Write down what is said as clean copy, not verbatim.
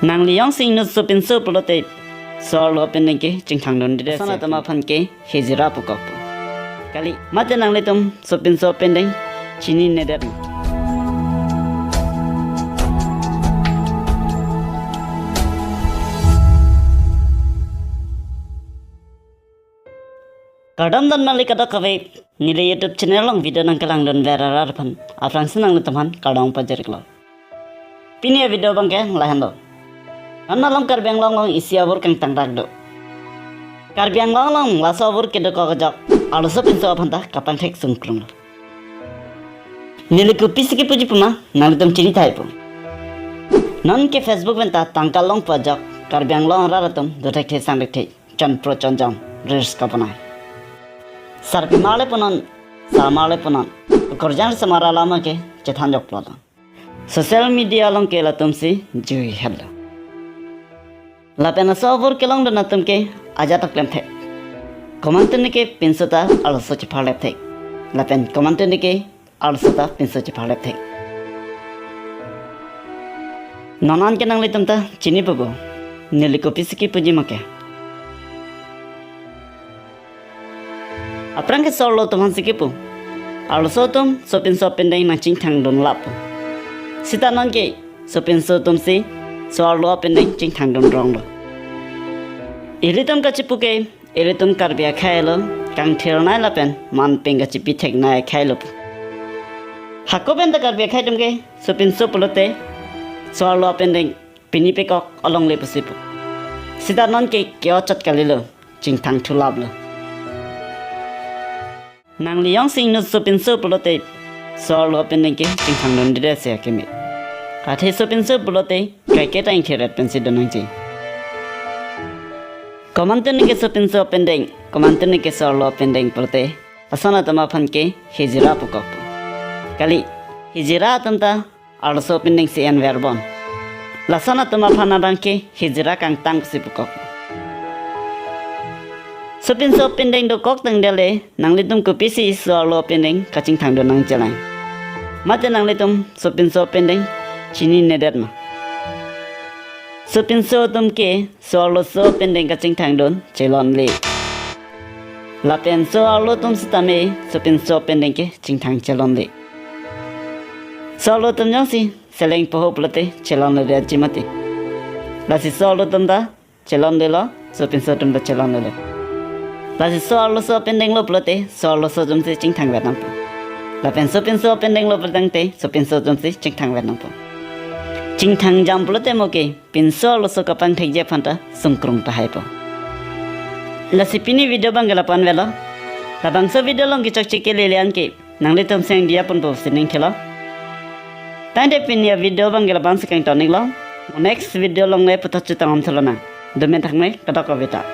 nangli yang sing no so pinso pulote so lo apindeng ke chingthang don dire sana tama phan ke hejira pukok kali mate nangli tum so pinso apindeng chini neder kadam dan mali kata kawe nilai YouTube channel long video nang kalang don vera phan afrang senang le teman kadang pajar klo pini video bangke lahan do anna long karbiang long isi abur kang tang rak do karbiang long lasa abur ke do ko jak arloso pinso phanta kapang thek sungkrung nilai ku pisi ke puji puma nang tum chini thai pu non ke Facebook benta tangkal long pajak karbiang long raratum do thek the sang thek chan pro chan jam res kapana sarpi male punan samale punan korjan samara lama ke cethan jok plata social media long ke latum si jui hello la pena sobor ke long dana tum ke aja tak lem the comment ne ke pinsota arloso che phale the la pen comment ne ke arloso ta pinso che phale the nanan ke nang litum ta chini pugo nili ko pisiki puji make aprang ke solo tuman sikipu arloso tum sopin apindeng na chingthang don lap sita non ke sopin tum si so arlo apindeng chingthang don rong lo iritum ka chipu ke iritum karbia khailo kang thir nai la pen man ping ka chipi thek nai khailo hakoben da karbia khaitum ke sopin pulote so arlo apindeng pini pe kok along le pusipu sita non ke kyo chat kalilo chingthang thulap lo nangli yang sing no so pinso pulote so lo apindeng ke chingthang don dire se akeme kathe so pinso pulote kai ke tang theret pensi donang chi komantene ke so pinso apindeng komantene ke so lo apindeng pulote asana tama phan ke hejira pukok kali hejira tamta arloso apindeng se an verbon lasana tama phana bang ke hejira kang tang si pukok sopin so apindeng do kok tang dele nangli tum ko pisi so lo apindeng kaching thang do nang jalan mate nangli tum sopin so apindeng chini neder ma sopin so tum ke so lo so apindeng kaching thang don chelon le la pen so lo tum stame sopin so apindeng ke ching thang chelon le so lo tum jang si seleng poho plate chelon le de chimati la si so lo tum da chelon de lo sopin so tum da chelon le Lasi so arloso apindeng lo pulote so arloso jumsi chingthang vetang po la pen so pinso apindeng lo pultang te so pinso jumsi chingthang vetang po chingthang jam pulote moke pinso arloso kapang thek je phanta sungkrung ta hai po lasi pini video bangala pan velo la bangso video long ki chak chike le lian ke nangli tom seng dia pun po sining thelo tande pini video bangala ban sekang tonik lo next video long le putat chutang am thelo na domen thang mai kata ko beta